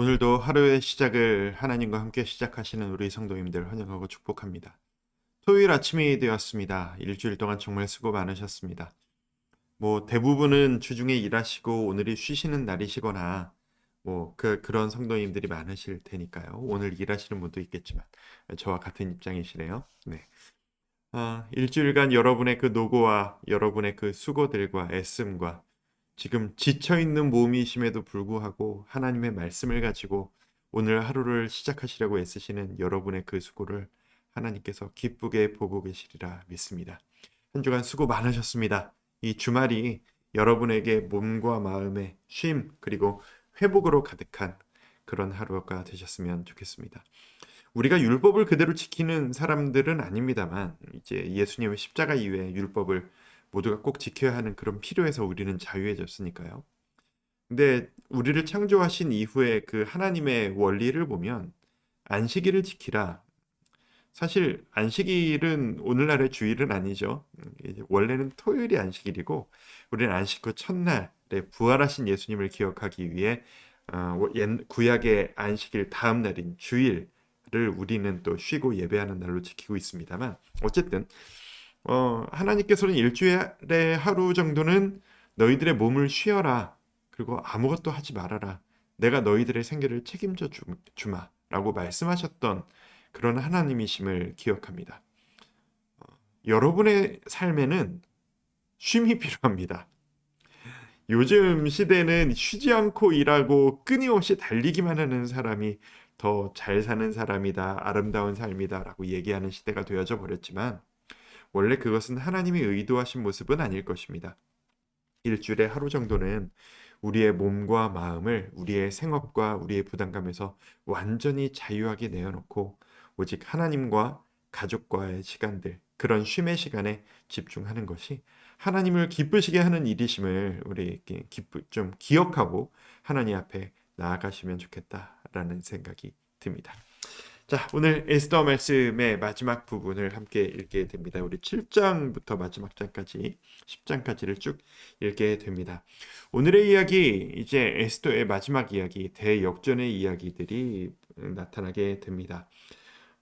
오늘도 하루의 시작을 하나님과 함께 시작하시는 우리 성도님들 환영하고 축복합니다. 토요일 아침이 되었습니다. 일주일 동안 정말 수고 많으셨습니다. 대부분은 주중에 일하시고 오늘이 쉬시는 날이시거나 그런 성도님들이 많으실 테니까요. 오늘 일하시는 분도 있겠지만 저와 같은 입장이시네요. 네. 일주일간 여러분의 그 노고와 여러분의 그 수고들과 애씀과 지금 지쳐있는 몸이심에도 불구하고 하나님의 말씀을 가지고 오늘 하루를 시작하시려고 애쓰시는 여러분의 그 수고를 하나님께서 기쁘게 보고 계시리라 믿습니다. 한 주간 수고 많으셨습니다. 이 주말이 여러분에게 몸과 마음의 쉼 그리고 회복으로 가득한 그런 하루가 되셨으면 좋겠습니다. 우리가 율법을 그대로 지키는 사람들은 아닙니다만 이제 예수님의 십자가 이후에 율법을 모두가 꼭 지켜야 하는 그런 필요에서 우리는 자유해졌으니까요. 근데 우리를 창조하신 이후에 그 하나님의 원리를 보면 안식일을 지키라. 사실 안식일은 오늘날의 주일은 아니죠. 원래는 토요일이 안식일이고 우리는 안식 후 첫날에 부활하신 예수님을 기억하기 위해 구약의 안식일 다음 날인 주일을 우리는 또 쉬고 예배하는 날로 지키고 있습니다만 어쨌든 하나님께서는 일주일에 하루 정도는 너희들의 몸을 쉬어라. 그리고 아무것도 하지 말아라. 내가 너희들의 생계를 책임져 주마. 라고 말씀하셨던 그런 하나님이심을 기억합니다. 여러분의 삶에는 쉼이 필요합니다. 요즘 시대는 쉬지 않고 일하고 끊임없이 달리기만 하는 사람이 더 잘 사는 사람이다, 아름다운 삶이다 라고 얘기하는 시대가 되어져 버렸지만 원래 그것은 하나님이 의도하신 모습은 아닐 것입니다. 일주일에 하루 정도는 우리의 몸과 마음을 우리의 생업과 우리의 부담감에서 완전히 자유하게 내어놓고 오직 하나님과 가족과의 시간들, 그런 쉼의 시간에 집중하는 것이 하나님을 기쁘시게 하는 일이심을 우리 좀 기억하고 하나님 앞에 나아가시면 좋겠다라는 생각이 듭니다. 자, 오늘 에스더 말씀의 마지막 부분을 함께 읽게 됩니다. 우리 7장부터 마지막 장까지 10장까지를 쭉 읽게 됩니다. 오늘의 이야기, 이제 에스더의 마지막 이야기, 대역전의 이야기들이 나타나게 됩니다.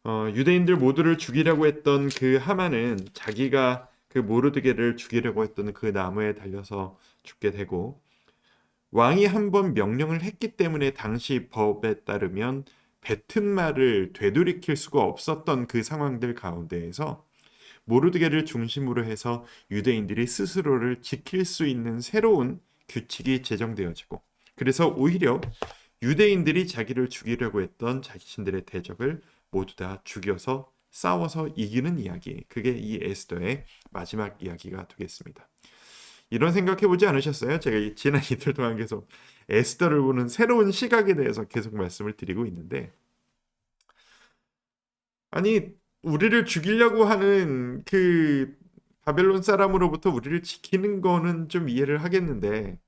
유대인들 모두를 죽이려고 했던 그 하만은 자기가 그 모르드게를 죽이려고 했던 그 나무에 달려서 죽게 되고 왕이 한번 명령을 했기 때문에 당시 법에 따르면 뱉은 말을 되돌이킬 수가 없었던 그 상황들 가운데에서 모르드게를 중심으로 해서 유대인들이 스스로를 지킬 수 있는 새로운 규칙이 제정되어지고 그래서 오히려 유대인들이 자기를 죽이려고 했던 자신들의 대적을 모두 다 죽여서 싸워서 이기는 이야기, 그게 이 에스더의 마지막 이야기가 되겠습니다. 이런 생각해보지 않으셨어요? 제가 지난 이틀 동안 계속 에스더를 보는 새로운 시각에 대해서 계속 말씀을 드리고 있는데 아니 우리를 죽이려고 하는 그 바벨론 사람으로부터 우리를 지키는 거는 좀 이해를 하겠는데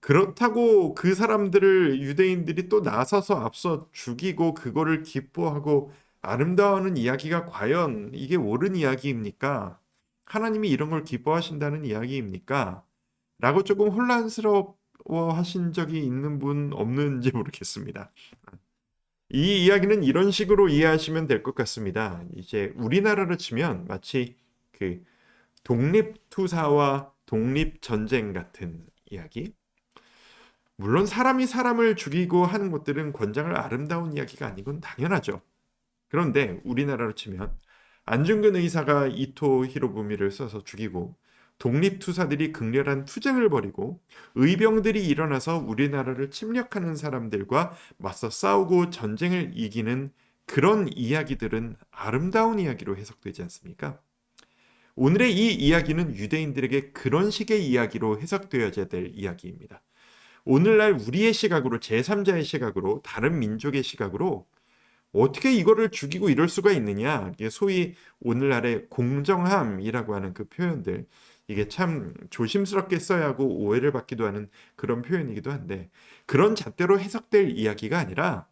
그렇다고 그 사람들을 유대인들이 또 나서서 앞서 죽이고 그거를 기뻐하고 아름다워하는 이야기가 과연 이게 옳은 이야기입니까? 하나님이 이런 걸 기뻐하신다는 이야기입니까? 라고 조금 혼란스러워 하신 적이 있는 분 없는지 모르겠습니다. 이 이야기는 이런 식으로 이해하시면 될 것 같습니다. 이제 우리나라로 치면 마치 그 독립투사와 독립전쟁 같은 이야기. 물론 사람이 사람을 죽이고 하는 것들은 권장을 아름다운 이야기가 아니군 당연하죠. 그런데 우리나라로 치면 안중근 의사가 이토 히로부미를 써서 죽이고 독립투사들이 극렬한 투쟁을 벌이고 의병들이 일어나서 우리나라를 침략하는 사람들과 맞서 싸우고 전쟁을 이기는 그런 이야기들은 아름다운 이야기로 해석되지 않습니까? 오늘의 이 이야기는 유대인들에게 그런 식의 이야기로 해석되어야 될 이야기입니다. 오늘날 우리의 시각으로 제3자의 시각으로 다른 민족의 시각으로 어떻게 이거를 죽이고 이럴 수가 있느냐. 이게 소위 오늘날의 공정함이라고 하는 그 표현들. 이게 참 조심스럽게 써야 하고 오해를 받기도 하는 그런 표현이기도 한데 그런 잣대로 해석될 이야기가 아니라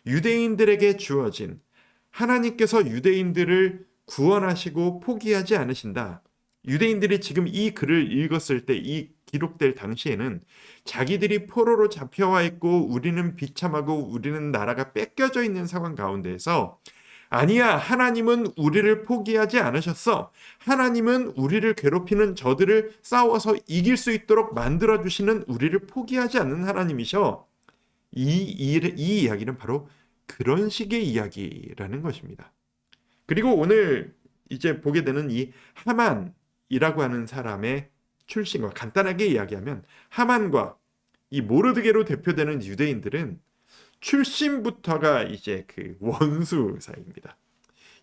유대인들에게 주어진 하나님께서 유대인들을 구원하시고 포기하지 않으신다. 유대인들이 지금 이 글을 읽었을 때 이 기록될 당시에는 자기들이 포로로 잡혀와 있고 우리는 비참하고 우리는 나라가 뺏겨져 있는 상황 가운데에서 아니야, 하나님은 우리를 포기하지 않으셨어. 하나님은 우리를 괴롭히는 저들을 싸워서 이길 수 있도록 만들어주시는 우리를 포기하지 않는 하나님이셔. 이 이야기는 바로 그런 식의 이야기라는 것입니다. 그리고 오늘 이제 보게 되는 이 하만이라고 하는 사람의 출신과 간단하게 이야기하면 하만과 이 모르드게로 대표되는 유대인들은 출신부터가 이제 그 원수 사이입니다.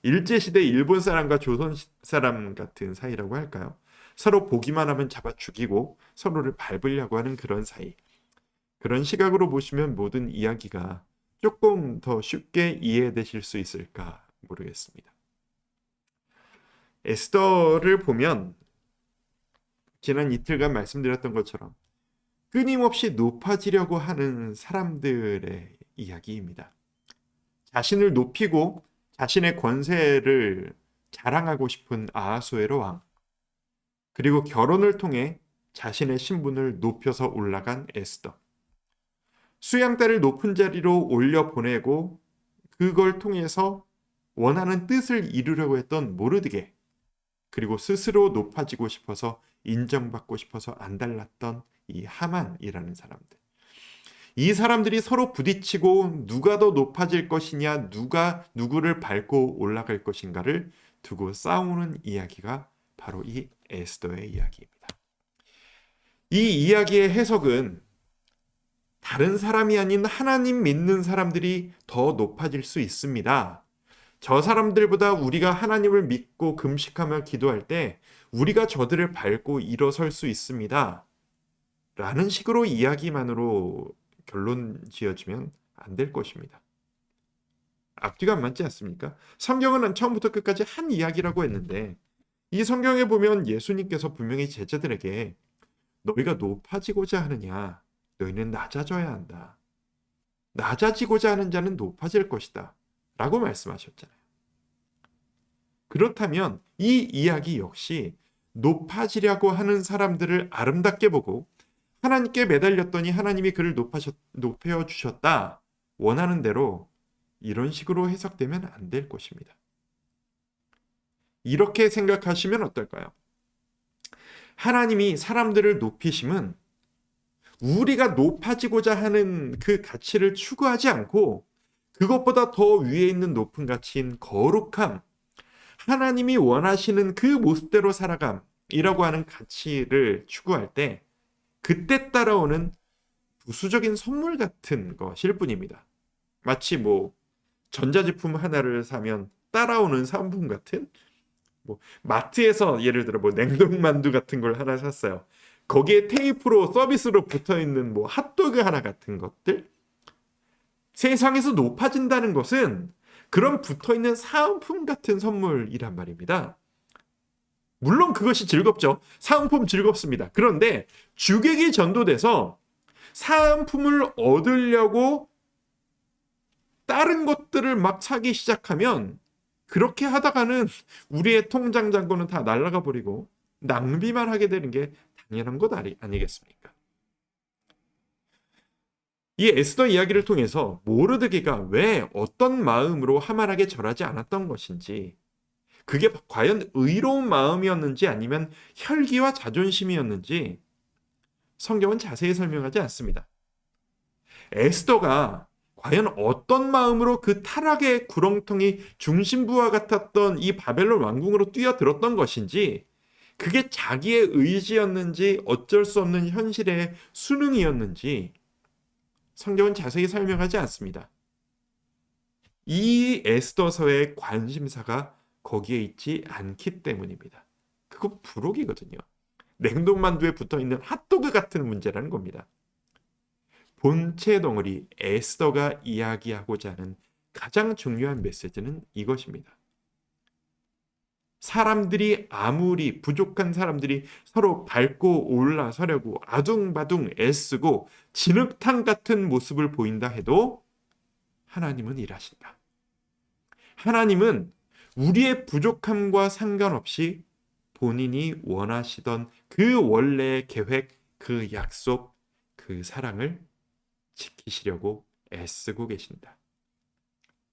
일제시대 일본 사람과 조선 사람 같은 사이라고 할까요? 서로 보기만 하면 잡아 죽이고 서로를 밟으려고 하는 그런 사이. 그런 시각으로 보시면 모든 이야기가 조금 더 쉽게 이해되실 수 있을까 모르겠습니다. 에스더를 보면 지난 이틀간 말씀드렸던 것처럼 끊임없이 높아지려고 하는 사람들의 이야기입니다. 자신을 높이고 자신의 권세를 자랑하고 싶은 아하수에로 왕, 그리고 결혼을 통해 자신의 신분을 높여서 올라간 에스더, 수양딸을 높은 자리로 올려보내고 그걸 통해서 원하는 뜻을 이루려고 했던 모르드게, 그리고 스스로 높아지고 싶어서 인정받고 싶어서 안달났던 이 하만이라는 사람들. 이 사람들이 서로 부딪히고 누가 더 높아질 것이냐, 누가 누구를 밟고 올라갈 것인가를 두고 싸우는 이야기가 바로 이 에스더의 이야기입니다. 이 이야기의 해석은 다른 사람이 아닌 하나님 믿는 사람들이 더 높아질 수 있습니다. 저 사람들보다 우리가 하나님을 믿고 금식하며 기도할 때 우리가 저들을 밟고 일어설 수 있습니다. 라는 식으로 이야기만으로 결론 지어지면 안 될 것입니다. 앞뒤가 안 맞지 않습니까? 성경은 처음부터 끝까지 한 이야기라고 했는데 이 성경에 보면 예수님께서 분명히 제자들에게 너희가 높아지고자 하느냐? 너희는 낮아져야 한다. 낮아지고자 하는 자는 높아질 것이다. 라고 말씀하셨잖아요. 그렇다면 이 이야기 역시 높아지려고 하는 사람들을 아름답게 보고 하나님께 매달렸더니 하나님이 그를 높여주셨다. 원하는 대로 이런 식으로 해석되면 안 될 것입니다. 이렇게 생각하시면 어떨까요? 하나님이 사람들을 높이심은 우리가 높아지고자 하는 그 가치를 추구하지 않고 그것보다 더 위에 있는 높은 가치인 거룩함, 하나님이 원하시는 그 모습대로 살아감이라고 하는 가치를 추구할 때 그때 따라오는 부수적인 선물 같은 것일 뿐입니다. 마치 전자제품 하나를 사면 따라오는 상품 같은 마트에서 예를 들어 냉동만두 같은 걸 하나 샀어요. 거기에 테이프로 서비스로 붙어있는 핫도그 하나 같은 것들, 세상에서 높아진다는 것은 그런 붙어있는 사은품 같은 선물이란 말입니다. 물론 그것이 즐겁죠. 사은품 즐겁습니다. 그런데 주객이 전도돼서 사은품을 얻으려고 다른 것들을 막 사기 시작하면 그렇게 하다가는 우리의 통장 잔고는 다 날아가 버리고 낭비만 하게 되는 게 당연한 것 아니겠습니까? 이 에스더 이야기를 통해서 모르드게가 왜 어떤 마음으로 하만에게 절하지 않았던 것인지, 그게 과연 의로운 마음이었는지 아니면 혈기와 자존심이었는지 성경은 자세히 설명하지 않습니다. 에스더가 과연 어떤 마음으로 그 타락의 구렁텅이 중심부와 같았던 이 바벨론 왕궁으로 뛰어들었던 것인지, 그게 자기의 의지였는지 어쩔 수 없는 현실의 수능이었는지 성경은 자세히 설명하지 않습니다. 이 에스더서의 관심사가 거기에 있지 않기 때문입니다. 그거 부록이거든요. 냉동만두에 붙어있는 핫도그 같은 문제라는 겁니다. 본체 덩어리 에스더가 이야기하고자 하는 가장 중요한 메시지는 이것입니다. 사람들이 아무리 부족한 사람들이 서로 밟고 올라서려고 아둥바둥 애쓰고 진흙탕 같은 모습을 보인다 해도 하나님은 일하신다. 하나님은 우리의 부족함과 상관없이 본인이 원하시던 그 원래의 계획, 그 약속, 그 사랑을 지키시려고 애쓰고 계신다.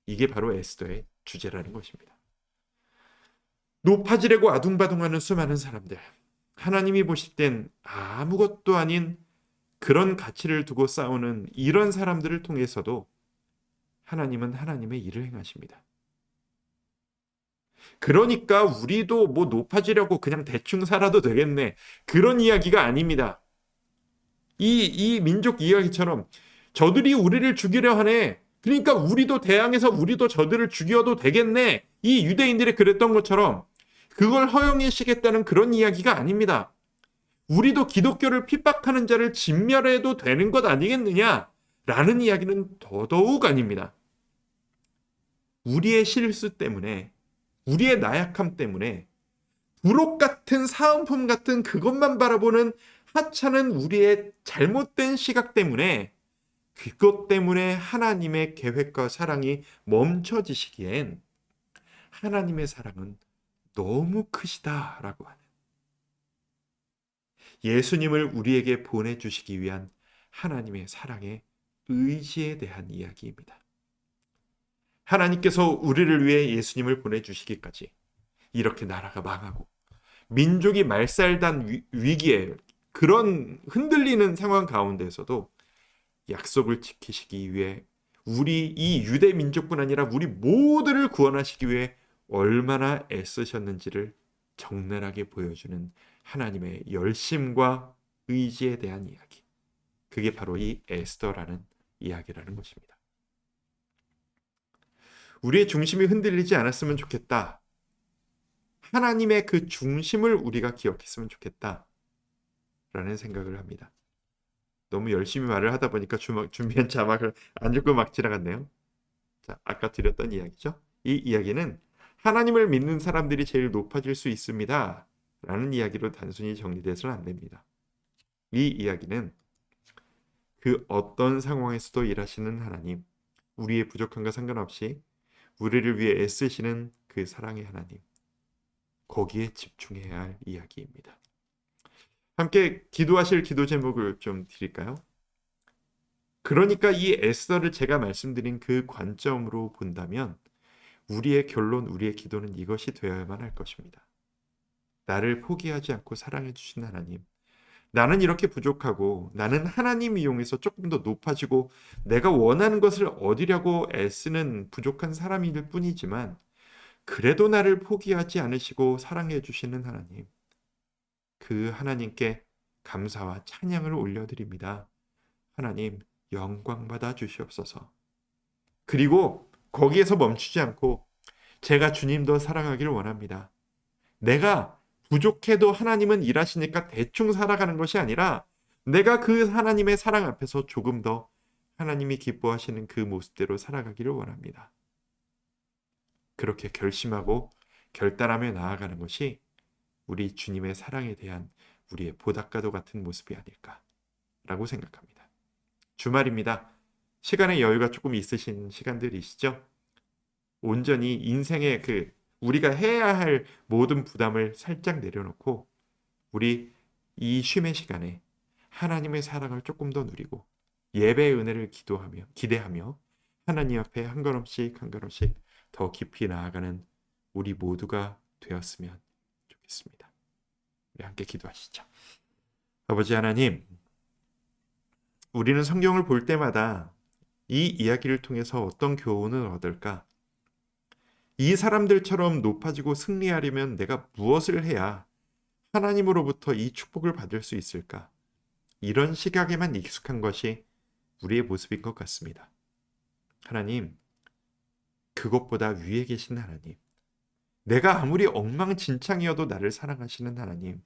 이게 바로 에스더의 주제라는 것입니다. 높아지려고 아둥바둥하는 수많은 사람들, 하나님이 보실 땐 아무것도 아닌 그런 가치를 두고 싸우는 이런 사람들을 통해서도 하나님은 하나님의 일을 행하십니다. 그러니까 우리도 뭐 높아지려고 그냥 대충 살아도 되겠네, 그런 이야기가 아닙니다. 이 민족 이야기처럼 저들이 우리를 죽이려 하네, 그러니까 우리도 대항해서 우리도 저들을 죽여도 되겠네, 이 유대인들이 그랬던 것처럼 그걸 허용하시겠다는 그런 이야기가 아닙니다. 우리도 기독교를 핍박하는 자를 진멸해도 되는 것 아니겠느냐 라는 이야기는 더더욱 아닙니다. 우리의 실수 때문에, 우리의 나약함 때문에, 부록 같은 사은품 같은 그것만 바라보는 하찮은 우리의 잘못된 시각 때문에, 그것 때문에 하나님의 계획과 사랑이 멈춰지시기엔 하나님의 사랑은 너무 크시다라고 하는, 예수님을 우리에게 보내주시기 위한 하나님의 사랑의 의지에 대한 이야기입니다. 하나님께서 우리를 위해 예수님을 보내주시기까지 이렇게 나라가 망하고 민족이 말살단 위기에, 그런 흔들리는 상황 가운데서도 약속을 지키시기 위해 우리 이 유대 민족뿐 아니라 우리 모두를 구원하시기 위해 얼마나 애쓰셨는지를 적나라하게 보여주는 하나님의 열심과 의지에 대한 이야기, 그게 바로 이 에스더라는 이야기라는 것입니다. 우리의 중심이 흔들리지 않았으면 좋겠다, 하나님의 그 중심을 우리가 기억했으면 좋겠다 라는 생각을 합니다. 너무 열심히 말을 하다 보니까 준비한 자막을 안 읽고 막 지나갔네요. 자, 아까 드렸던 이야기죠. 이 이야기는 하나님을 믿는 사람들이 제일 높아질 수 있습니다 라는 이야기로 단순히 정리돼서는 안 됩니다. 이 이야기는 그 어떤 상황에서도 일하시는 하나님, 우리의 부족함과 상관없이 우리를 위해 애쓰시는 그 사랑의 하나님, 거기에 집중해야 할 이야기입니다. 함께 기도하실 기도 제목을 좀 드릴까요? 그러니까 이 에스더를 제가 말씀드린 그 관점으로 본다면 우리의 결론, 우리의 기도는 이것이 되어야만 할 것입니다. 나를 포기하지 않고 사랑해 주신 하나님, 나는 이렇게 부족하고 나는 하나님 이용해서 조금 더 높아지고 내가 원하는 것을 얻으려고 애쓰는 부족한 사람일 뿐이지만 그래도 나를 포기하지 않으시고 사랑해 주시는 하나님, 그 하나님께 감사와 찬양을 올려드립니다. 하나님, 영광 받아 주시옵소서. 그리고 거기에서 멈추지 않고 제가 주님 더 사랑하기를 원합니다. 내가 부족해도 하나님은 일하시니까 대충 살아가는 것이 아니라 내가 그 하나님의 사랑 앞에서 조금 더 하나님이 기뻐하시는 그 모습대로 살아가기를 원합니다. 그렇게 결심하고 결단하며 나아가는 것이 우리 주님의 사랑에 대한 우리의 보답과도 같은 모습이 아닐까라고 생각합니다. 주말입니다. 시간의 여유가 조금 있으신 시간들이시죠? 온전히 인생의 우리가 해야 할 모든 부담을 살짝 내려놓고 우리 이 쉼의 시간에 하나님의 사랑을 조금 더 누리고 예배의 은혜를 기대하며 하나님 앞에 한 걸음씩 한 걸음씩 더 깊이 나아가는 우리 모두가 되었으면 좋겠습니다. 우리 함께 기도하시죠. 아버지 하나님, 우리는 성경을 볼 때마다 이 이야기를 통해서 어떤 교훈을 얻을까? 이 사람들처럼 높아지고 승리하려면 내가 무엇을 해야 하나님으로부터 이 축복을 받을 수 있을까? 이런 시각에만 익숙한 것이 우리의 모습인 것 같습니다. 하나님, 그것보다 위에 계신 하나님, 내가 아무리 엉망진창이어도 나를 사랑하시는 하나님,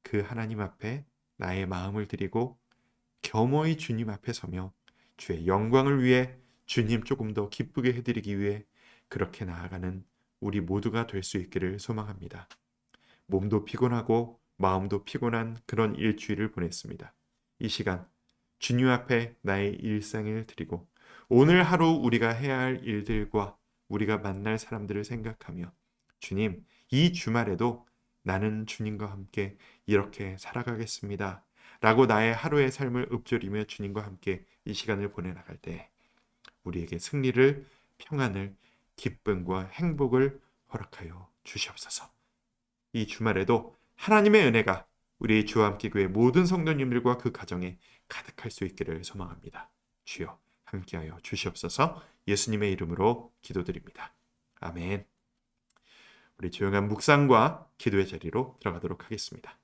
그 하나님 앞에 나의 마음을 드리고 겸허히 주님 앞에 서며 주의 영광을 위해 주님 조금 더 기쁘게 해드리기 위해 그렇게 나아가는 우리 모두가 될 수 있기를 소망합니다. 몸도 피곤하고 마음도 피곤한 그런 일주일을 보냈습니다. 이 시간 주님 앞에 나의 일상을 드리고 오늘 하루 우리가 해야 할 일들과 우리가 만날 사람들을 생각하며 주님, 이 주말에도 나는 주님과 함께 이렇게 살아가겠습니다 라고 나의 하루의 삶을 읊조리며 주님과 함께 이 시간을 보내나갈 때 우리에게 승리를, 평안을, 기쁨과 행복을 허락하여 주시옵소서. 이 주말에도 하나님의 은혜가 우리 주와 함께 교회 모든 성도님들과 그 가정에 가득할 수 있기를 소망합니다. 주여 함께하여 주시옵소서. 예수님의 이름으로 기도드립니다. 아멘. 우리 조용한 묵상과 기도의 자리로 들어가도록 하겠습니다.